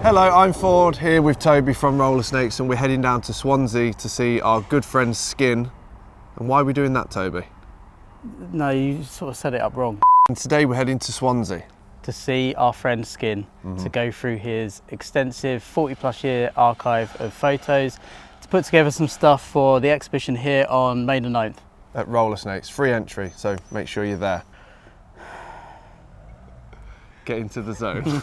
Hello, I'm Forde here with Toby from Rollersnakes, and we're heading down to Swansea to see our good friend Skin. And why are we doing that, Toby? No, you sort of set it up wrong. And today we're heading to Swansea. To see our friend Skin, to go through his extensive 40+ year archive of photos, to put together some stuff for the exhibition here on May the 9th. At Rollersnakes, free entry, so make sure you're there. Get into the zone.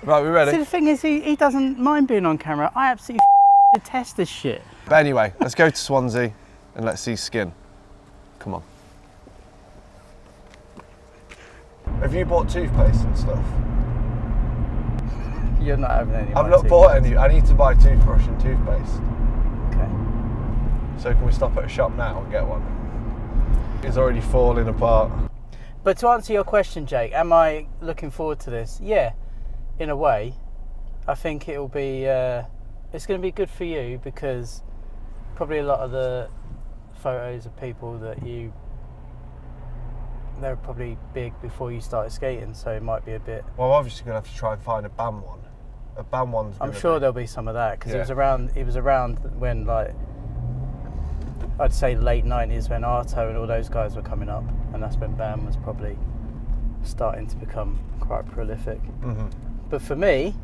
Right, we ready? See, the thing is, he doesn't mind being on camera. I absolutely detest this shit. But anyway, let's go to Swansea and let's see Skin. Come on. Have you bought toothpaste and stuff? You're not having any. I've not bought any. I need to buy toothbrush and toothpaste. Okay. So can we stop at a shop now and get one? It's already falling apart. But to answer your question, Jake, am I looking forward to this? Yeah, in a way. I think it'll be, it's going to be good for you because probably a lot of the photos of people that they're probably big before you started skating, so it might be a bit... Well, I'm obviously going to have to try and find a BAM one. A BAM one's I'm sure there'll be some of that because Yeah. it was around when, like, I'd say late 90s when Arto and all those guys were coming up, and that's when BAM was probably starting to become quite prolific. But for me,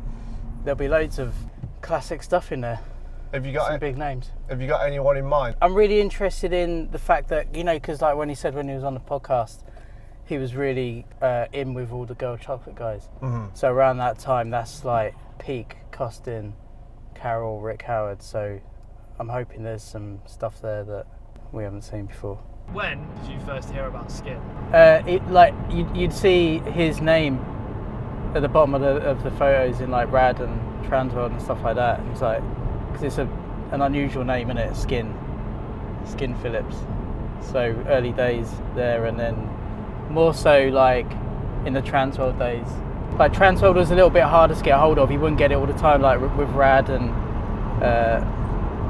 there'll be loads of classic stuff in there. Have you got some big names? Have you got anyone in mind? I'm really interested in the fact that, you know, because like when he said when he was on the podcast, he was really in with all the girl chocolate guys. So around that time, that's like peak Costin, Carol, Rick Howard. So I'm hoping there's some stuff there that we haven't seen before. When did you first hear about Skin? You'd see his name at the bottom of the photos in like Rad and Transworld and stuff like that. And it's like, because it's an unusual name, isn't it? Skin Phillips. So early days there, and then more so like in the Transworld days. Like Transworld was a little bit harder to get a hold of. You wouldn't get it all the time, like with Rad and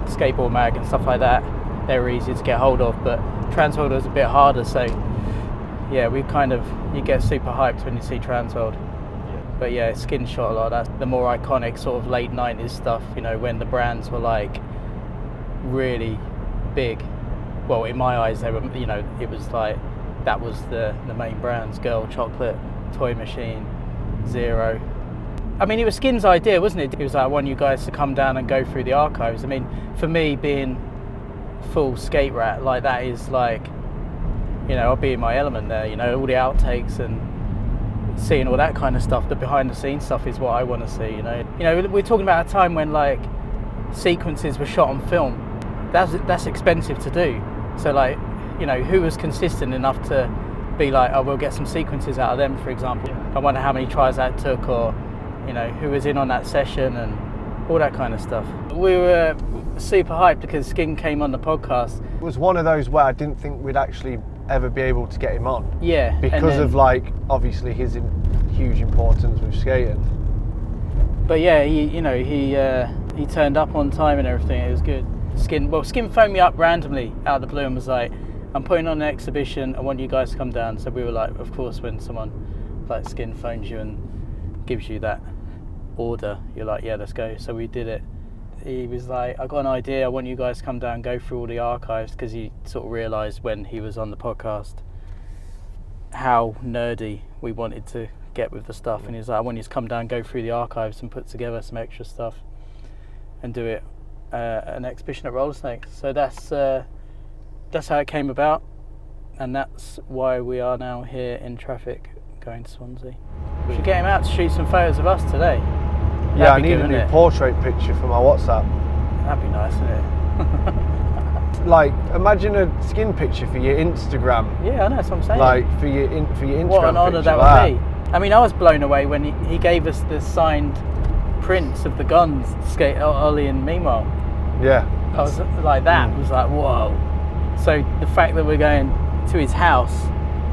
Skateboard Mag and stuff like that. They were easier to get hold of, but Transworld was a bit harder. So yeah, you get super hyped when you see Transworld. But yeah, Skin shot a lot. That's the more iconic sort of late 90s stuff, you know, when the brands were like really big. Well, in my eyes, they were, you know, it was like, that was the main brands: Girl Chocolate, Toy Machine, Zero. I mean, it was Skin's idea, wasn't it? It was like, I want you guys to come down and go through the archives. I mean, for me, being full skate rat, like that is like, you know, I'll be in my element there, you know, all the outtakes and seeing all that kind of stuff. The behind the scenes stuff is what I want to see, you know. You know, we're talking about a time when like sequences were shot on film. That's expensive to do. So like, you know, who was consistent enough to be like, oh, we'll get some sequences out of them, for example. I wonder how many tries that took, or, you know, who was in on that session and all that kind of stuff. We were super hyped because Skin came on the podcast. It was one of those where I didn't think we'd actually ever be able to get him on. Yeah. Because of like, obviously his huge importance with skating. But yeah, he turned up on time and everything. It was good. Skin phoned me up randomly out of the blue and was like, I'm putting on an exhibition, I want you guys to come down. So we were like, of course, when someone like Skin phones you and gives you that order, you're like, yeah, let's go. So we did it. He was like, I got an idea, I want you guys to come down and go through all the archives, because he sort of realised when he was on the podcast how nerdy we wanted to get with the stuff. And he was like, I want you to come down and go through the archives and put together some extra stuff and do it an exhibition at Rollersnakes. So that's how it came about, and that's why we are now here in traffic going to Swansea. We should get him out to shoot some photos of us today. Yeah, I need a new portrait picture for my WhatsApp. That'd be nice, wouldn't it? Like, imagine a Skin picture for your Instagram. Yeah, I know, that's what I'm saying. Like, for your Instagram what an honour picture, that would be. I mean, I was blown away when he gave us the signed prints of the guns, Ollie and Meanwhile. Yeah. I was like, that was like, whoa. So the fact that we're going to his house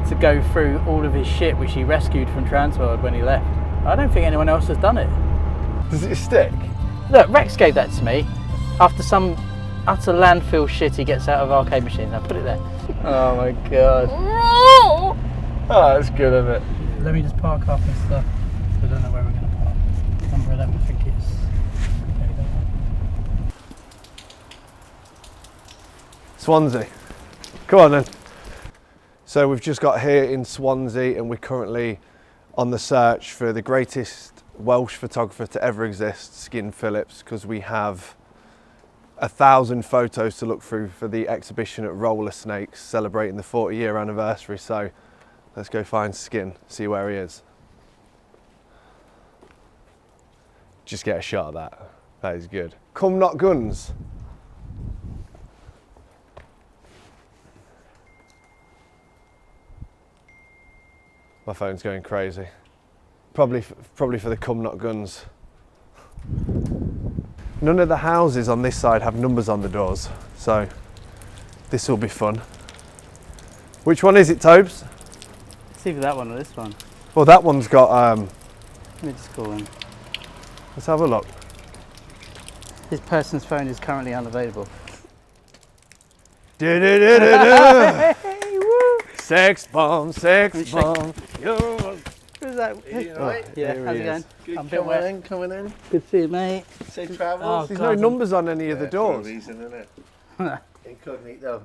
to go through all of his shit, which he rescued from Transworld when he left, I don't think anyone else has done it. Does it stick? Look, Rex gave that to me after some utter landfill shit he gets out of arcade machines. I put it there. Oh my god. Oh, that's good, isn't it? Let me just park up and stuff. I don't know where we're going to park. I don't think it's. Swansea. Come on then. So we've just got here in Swansea and we're currently on the search for the greatest Welsh photographer to ever exist, Skin Phillips, because we have 1,000 photos to look through for the exhibition at Rollersnakes celebrating the 40-year anniversary. So let's go find Skin, see where he is. Just get a shot of that. That is good. Come not guns. My phone's going crazy. Probably for the come not guns. None of the houses on this side have numbers on the doors, so this will be fun. Which one is it, Tobes? It's either that one or this one. Well, that one's got. Let me just call him. Let's have a look. This person's phone is currently unavailable. Du-du-du-du-du. Hey, woo! Sex bomb, sex Let me bomb. Who's that? right? Yeah, There how's he it going? is. I'm a bit wet. Coming in. Good to see you, mate. Safe travels. Oh, There's God, no numbers on any of the doors. For a reason, isn't it? Incognito.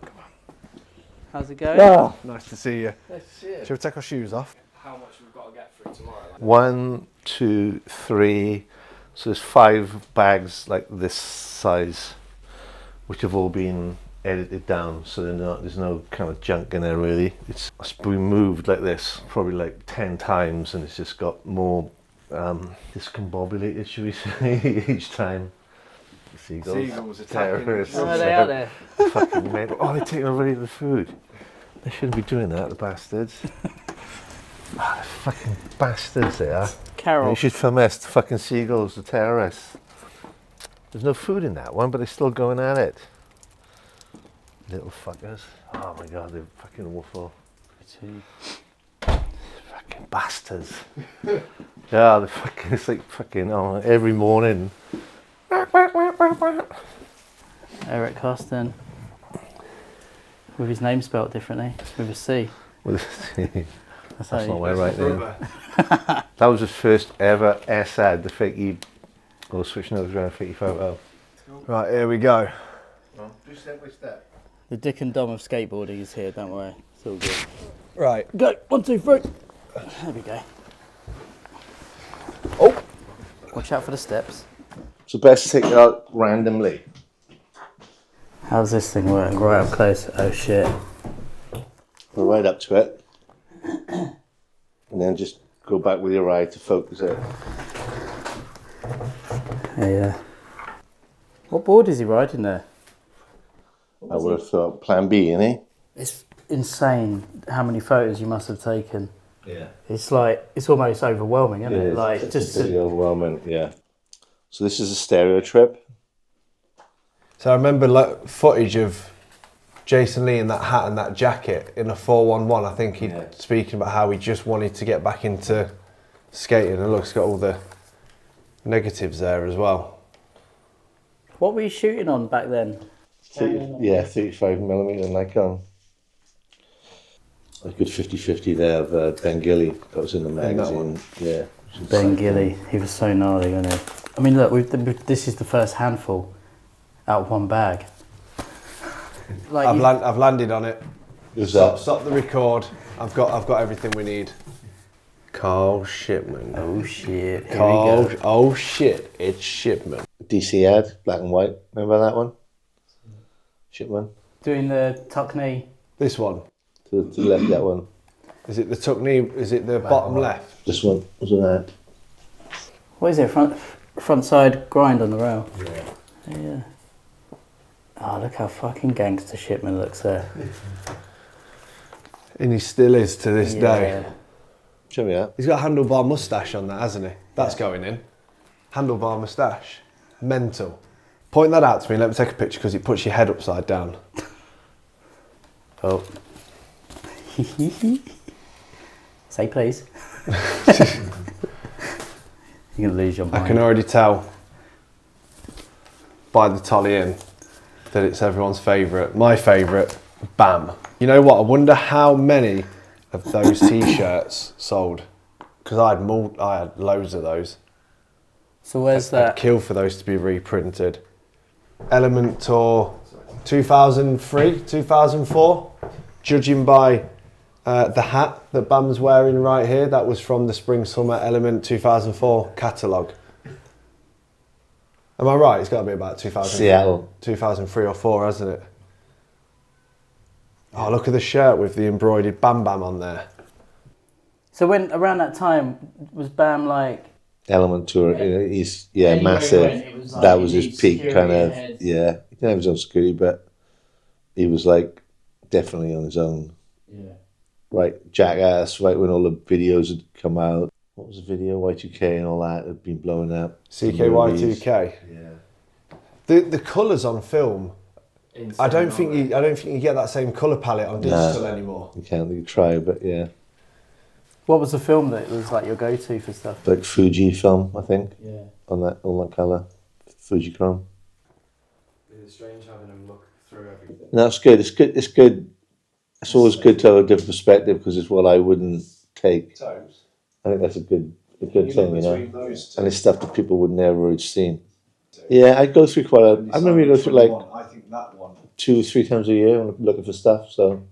How's it going? Oh, nice to see you. That's it. Shall we take our shoes off? How much we've got to get through tomorrow? 1, 2, 3. So there's 5 bags like this size, which have all been edited down, so there's no kind of junk in there really. It's been moved like this probably like 10 times, and it's just got more discombobulated, should we say, each time. Seagulls attacking. Terrorists. Oh, they are there. Fucking mental. Oh, they're taking already the food. They shouldn't be doing that, the bastards. Oh, the fucking bastards they are. Carol. You should film us, the fucking seagulls, the terrorists. There's no food in that one, but they're still going at it. Little fuckers. Oh my god, they're fucking awful. Fucking bastards. Yeah, they're fucking, it's like fucking, oh, every morning. Eric Costin. With his name spelt differently, with a C. That's how not you- my right name. That was his first ever S-ad, the fakey, or switching over around 55. Right, here we go. Do step by step. The Dick and Dom of skateboarding is here, don't worry. It's all good. Right. Go, 1, 2, 3. There we go. Oh! Watch out for the steps. So best to take it out randomly. How's this thing work? Right up close. Oh shit. Go right up to it. And then just go back with your eye to focus it. Yeah. What board is he riding there? I would have thought plan B, innit? It's insane how many photos you must have taken. Yeah. It's like, it's almost overwhelming, isn't it? is. Like, It's just pretty overwhelming, yeah. So this is a stereo trip. So I remember footage of Jason Lee in that hat and that jacket in a 411. I think he's speaking about how he just wanted to get back into skating, and look, it's got all the negatives there as well. What were you shooting on back then? 35mm Nikon. A good 50-50 there of Ben Gilly. That was in the magazine. Yeah. Ben Gilly, he was so gnarly, wasn't he? I mean, look, this is the first handful out of one bag. Like I've landed on it. Who's that? Stop the record. I've got everything we need. Carl Shipman. Oh shit! Here Carl. we go. Oh shit! It's Shipman. DC ad, black and white. Remember that one? Shipman. Doing the tuck knee. This one. To the left, that one. Is it the tuck knee? Is it the bottom left? This one was an ad. What is it? Front side grind on the rail. Yeah. Yeah. Oh, look how fucking gangster Shipman looks there. And he still is to this day. Show me that. He's got a handlebar moustache on that, hasn't he? That's going in. Handlebar moustache. Mental. Point that out to me. Let me take a picture because it puts your head upside down. Oh. Say please. You're gonna lose your mind. I can already tell by the tolly in that it's everyone's favourite. My favourite, Bam. You know what? I wonder how many of those t-shirts sold, because I had loads of those. So where's I'd that? kill for those to be reprinted. Element Tour 2003, 2004. Judging by the hat that Bam's wearing right here, that was from the Spring Summer Element 2004 catalogue. Am I right? It's got to be about 2003 or 4, hasn't it? Oh, look at the shirt with the embroidered Bam Bam on there. So when around that time was Bam like? Element Tour, he's Anywhere he massive. went, it was like That was you his need peak security kind of. ahead. Yeah, he didn't have his own security, but he was like definitely on his own. Yeah. Right, Jackass. Right when all the videos had come out. What was the video? Y2K and all that had been blowing up. CKY2K. Yeah. The colours on film. Insane, I don't think aren't you get that same colour palette on digital anymore. You can't really try, but yeah. What was the film that was like your go-to for stuff? Like Fuji film, I think, Yeah. on that colour. Fujichrome. It's strange having them look through everything. No, it's good. It's good. It's good. It's always good to have a different perspective because it's what I wouldn't take. Toes. I think that's a good thing, you know. Those And it's stuff that people would never have seen. Yeah, I go through quite a. I remember you go through like I think that one. 2 or 3 times a year when I'm looking for stuff. So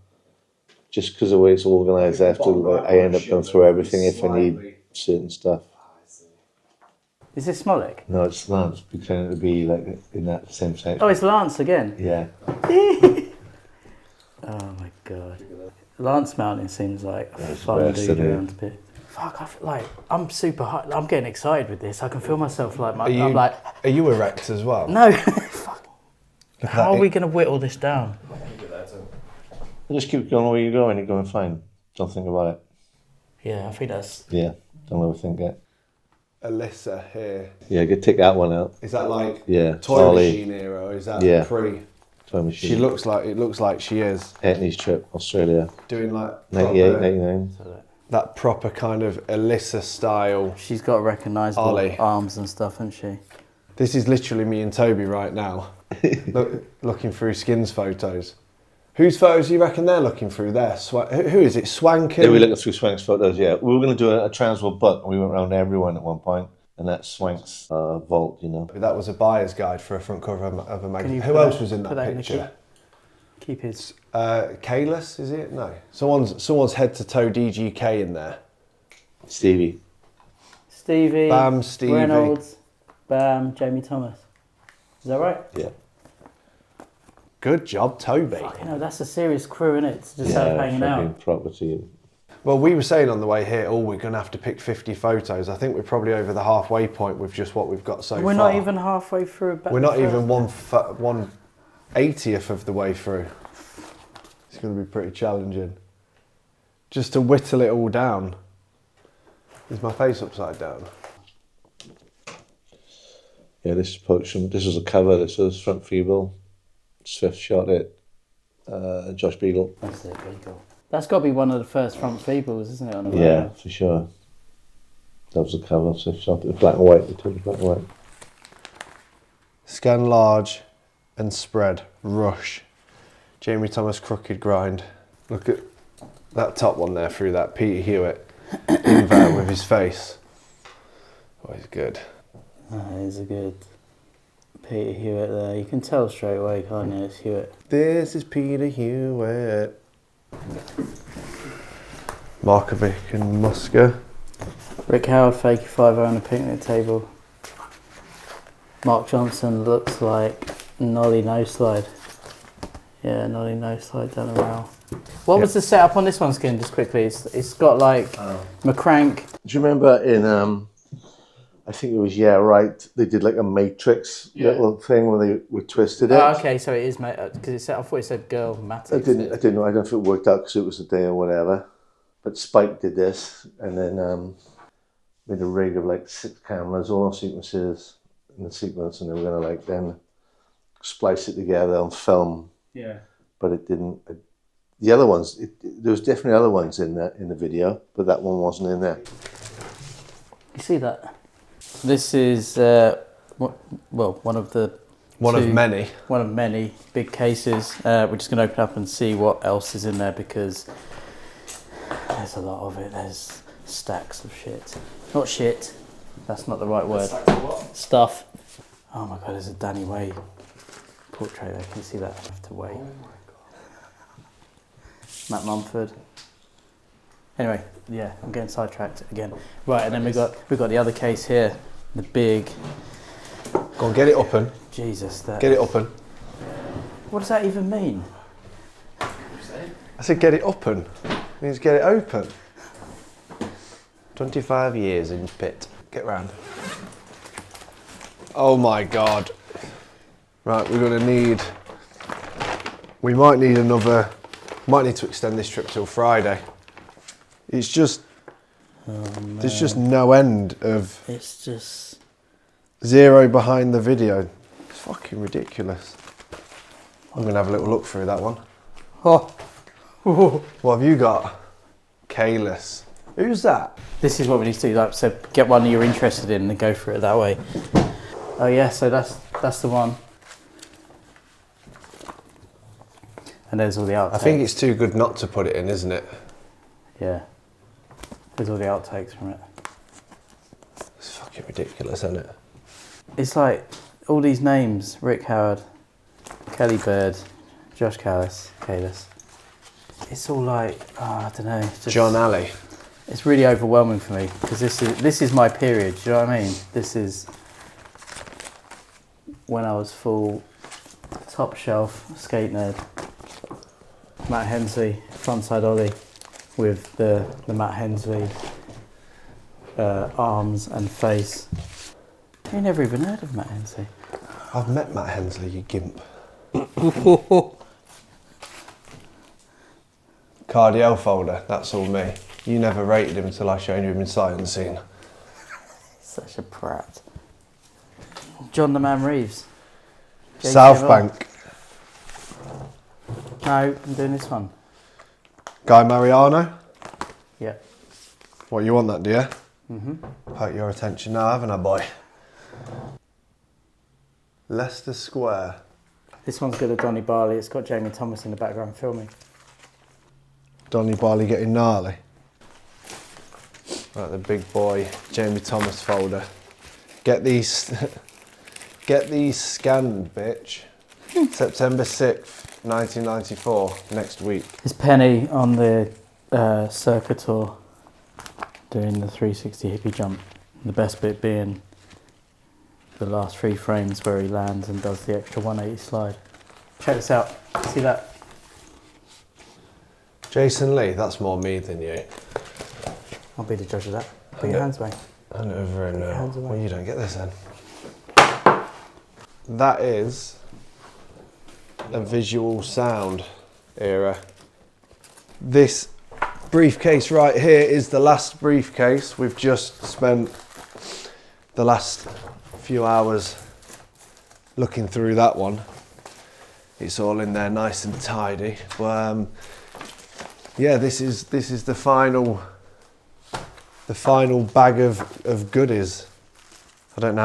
just because of the way it's organised, I have to. I end up going through everything if I need certain stuff. Is this Smolik? No, it's Lance pretending to be like in that same section. Oh, it's Lance again. Yeah. Oh my god. Lance mounting seems like a That's fun the best, dude isn't it? around a bit. Fuck, I feel like I'm super high. I'm getting excited with this. I can feel myself like Are you, I'm like, are you erect as well? no. Fuck. Look at How that. are we going to whittle this down? Just keep going where you're going. You're going fine. Don't think about it. Yeah, I think that's. Yeah. Don't overthink it. Alyssa here. Yeah, take that one out. Is that like Yeah. toy Ollie. machine era or is that Yeah. pre? Toy machine. It looks like she is Etnies trip, Australia. doing like 98, proper- 99. that proper kind of Alyssa style. She's got recognisable Ollie. arms and stuff, hasn't she? This is literally me and Toby right now, looking through Skin's photos. Whose photos do you reckon they're looking through there? Who is it? Swank? Yeah, we were looking through Swank's photos, yeah. We were going to do a Transworld book, and we went around everyone at one point, and that's Swank's vault, you know. That was a buyer's guide for a front cover of a magazine. you Who put else that- was in put that that in the picture? Keep his. Kalis, is it? No. Someone's head to toe DGK in there. Stevie. Stevie. Bam, Stevie. Reynolds. Bam. Jamie Thomas. Is that right? Yeah. Good job, Toby. You know, that's a serious crew, innit? It's just have hanging fucking out. property. Well, we were saying on the way here, we're going to have to pick 50 photos. I think we're probably over the halfway point with just what we've got so far. We're not even halfway through. We're not even 1/80th of the way through. It's going to be pretty challenging. Just to whittle it all down. Is my face upside down? Yeah, this is Potion. This was a cover. This was Front Feeble. Swift shot it. Josh Beadle. That's it, Beagle. That's got to be one of the first front feebles, isn't it? On the Yeah, road? for sure. That was the cover. Swift shot it. Black and white. They took it black and white. Scan large and spread. Rush. Jamie Thomas crooked grind. Look at that top one there through that Peter Hewitt invert with his face. Oh, he's good. That is a good Peter Hewitt there. You can tell straight away, can't you? It's Hewitt. This is Peter Hewitt. Markovic and Musker. Rick Howard, fakey 5 on a picnic table. Mark Johnson looks like Nolly no slide. Yeah, Nolly no slide down the rail. What was the setup on this one, Skin? Just quickly, it's got like McCrank. Do you remember in I think it was Yeah Right, they did like a Matrix little thing where they were twisted it. Oh, okay, so it is, mate. Because I thought it said girl Matic. I didn't know. I don't know if it worked out because it was a day or whatever. But Spike did this and then made a rig of like 6 cameras, all on sequences in the sequence, and they were gonna like then splice it together on film. Yeah. But it didn't. The other ones, there was definitely other ones in the video, but that one wasn't in there. You see that? This is one of the One of many. One of many big cases. We're just going to open up and see what else is in there because there's a lot of it. There's stacks of shit. Not shit, That's not the right word. Stacked to what? Stuff. Oh my god, there's a Danny Way portrait there. Can you see that? I have to wait. Oh my god. Matt Mumford. Anyway, yeah, I'm getting sidetracked again. Right, and then we got the other case here, the big. Go on, get it open. Jesus, that. Get it open. What does that even mean? I said get it open. It means get it open. 25 years in pit. Get round. Oh my god. Right, we're gonna need. We might need another. Might need to extend this trip till Friday. It's just. There's just no end of. It's just. Zero behind the video. It's fucking ridiculous. I'm gonna have a little look through that one. Oh. What have you got? Kalis. Who's that? This is what we need to do. Like, so get one you're interested in and go for it that way. Oh yeah, so that's the one. And there's all the outtakes. I think it's too good not to put it in, isn't it? Yeah. There's all the outtakes from it. It's fucking ridiculous, isn't it? It's like all these names: Rick Howard, Kelly Bird, Josh Kalis. It's all like, I don't know. It's just, John Alley. It's really overwhelming for me because this is my period. Do you know what I mean? This is when I was full top shelf skate nerd. Matt Hensley frontside ollie with the Matt Hensley arms and face. You never even heard of Matt Hensley? I've met Matt Hensley, you gimp. Cardiel folder, that's all me. You never rated him until I showed you him in sight unseen. Such a prat. John the Man Reeves. South Bank. No, I'm doing this one. Guy Mariano. Yeah. What, you want that, do you? Mm-hmm. Poke your attention now, haven't I, boy? Leicester Square. This one's got a Donny Barley. It's got Jamie Thomas in the background filming. Donny Barley getting gnarly. Right, the big boy Jamie Thomas folder. Get these scanned, bitch. September 6th, 1994, next week. It's Penny on the Circa tour doing the 360 hippie jump. The best bit being the last 3 frames where he lands and does the extra 180 slide. Check this out. See that? Jason Lee, that's more me than you. I'll be the judge of that. Put your hands away. Hand over and Hands away. well, you don't get this then. That is a visual sound era. This briefcase right here is the last briefcase. We've just spent the last few hours looking through that one. It's all in there nice and tidy. But yeah, this is the final bag of goodies. I don't know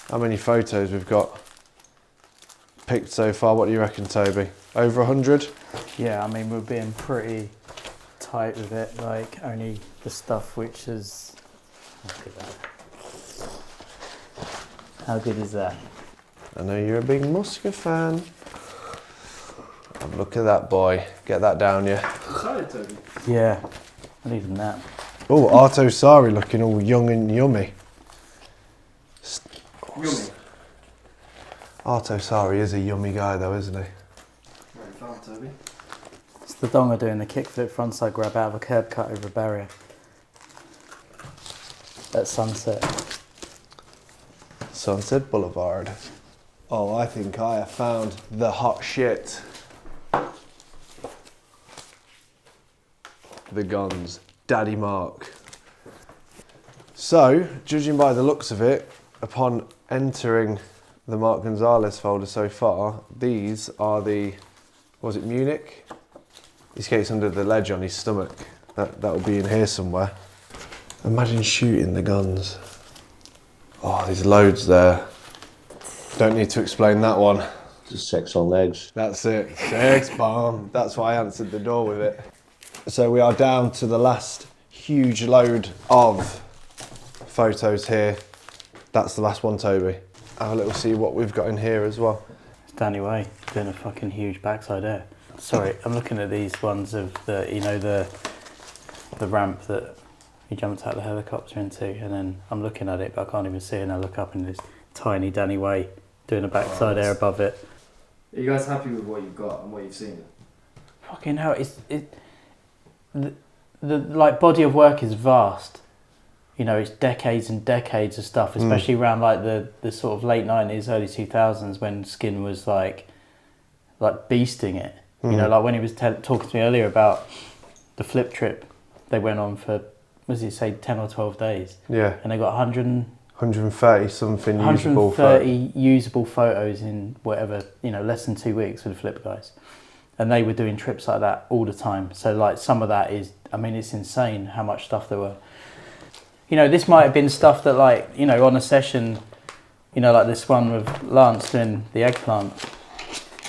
how many photos we've got picked so far. What do you reckon, Toby? Over 100? Yeah, I mean, we're being pretty tight with it. Like, only the stuff which is... Look at that. How good is that? I know you're a big Muska fan. And look at that boy. Get that down, yeah. Sorry, Toby. Yeah, not even that. Oh, Arto Sari looking all young and yummy. Yummy. Arto Sari is a yummy guy though, isn't he? Very far, Toby. It's the Donga doing the kickflip frontside grab out of a curb cut over a barrier. At sunset. Sunset Boulevard. Oh, I think I have found the hot shit. The guns. Daddy Mark. So, judging by the looks of it, upon entering the Mark Gonzalez folder so far, these are the, was it Munich? He skates under the ledge on his stomach. That'll be in here somewhere. Imagine shooting the guns. Oh, there's loads there. Don't need to explain that one. Just sex on legs. That's it. Sex bomb. That's why I answered the door with it. So we are down to the last huge load of photos here. That's the last one, Toby. Have a little see what we've got in here as well. It's Danny Way doing a fucking huge backside air. Sorry, I'm looking at these ones of the, you know, the ramp that he jumped out of the helicopter into, and then I'm looking at it, but I can't even see it, and I look up and there's tiny Danny Way doing a backside air above it. Are you guys happy with what you've got and what you've seen? Fucking hell, the like body of work is vast. You know, it's decades and decades of stuff, especially around like the sort of late 90s, early 2000s when Skin was like beasting it. You know, like when he was talking to me earlier about the flip trip they went on for, what did he say, 10 or 12 days? Yeah. And they got 130 something 130 usable photos in whatever, you know, less than 2 weeks for the flip guys. And they were doing trips like that all the time. So like some of that is, I mean, it's insane how much stuff there were. You know, this might have been stuff that like, you know, on a session, you know, like this one with Lance doing the eggplant,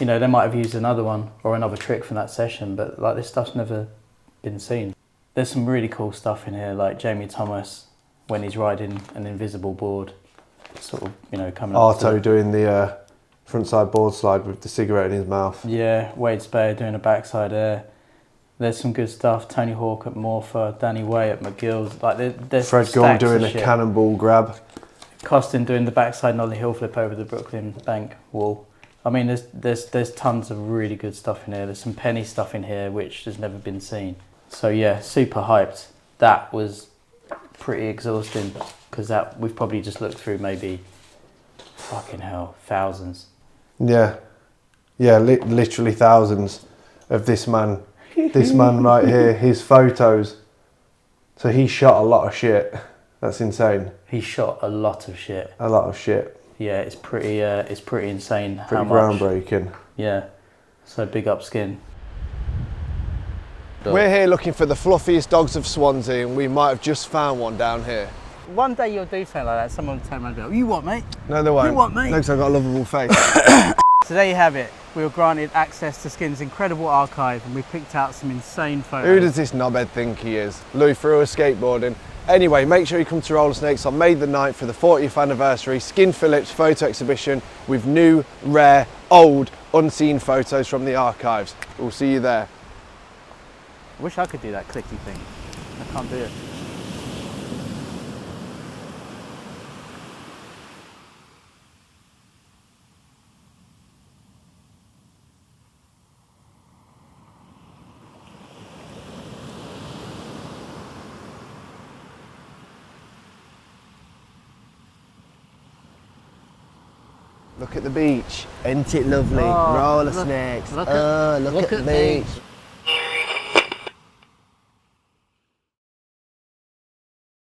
you know, they might have used another one or another trick from that session, but like this stuff's never been seen. There's some really cool stuff in here, like Jamie Thomas when he's riding an invisible board, sort of, you know, coming up. Arto doing the frontside board slide with the cigarette in his mouth. Yeah, Wade Speyer doing a backside air. There's some good stuff. Tony Hawk at Morpher, Danny Way at McGill's. Like there's Fred Gunn doing a cannonball grab. Costin doing the backside nollie hill flip over the Brooklyn Bank wall. I mean, there's tons of really good stuff in here. There's some penny stuff in here which has never been seen. So yeah, super hyped. That was pretty exhausting because that we've probably just looked through maybe, fucking hell, thousands. Yeah, yeah, literally thousands of this man right here, his photos. So he shot a lot of shit. That's insane. He shot a lot of shit. A lot of shit. Yeah, it's pretty insane. Pretty how much. groundbreaking. Yeah, so big up Skin. We're here looking for the fluffiest dogs of Swansea, and we might have just found one down here. One day you'll do something like that, someone will turn around and go, "You what, mate?" No, they won't. You what, mate? Looks like I've got a lovable face. So there you have it. We were granted access to Skin's incredible archive, and we picked out some insane photos. Who does this knobhead think he is? Louis Frewer skateboarding. Anyway, make sure you come to Rollersnakes on May the 9th for the 40th anniversary Skin Phillips photo exhibition with new, rare, old, unseen photos from the archives. We'll see you there. I wish I could do that clicky thing. I can't do it. Look at the beach. Ain't it lovely? Oh, Rollersnakes. Look at the beach.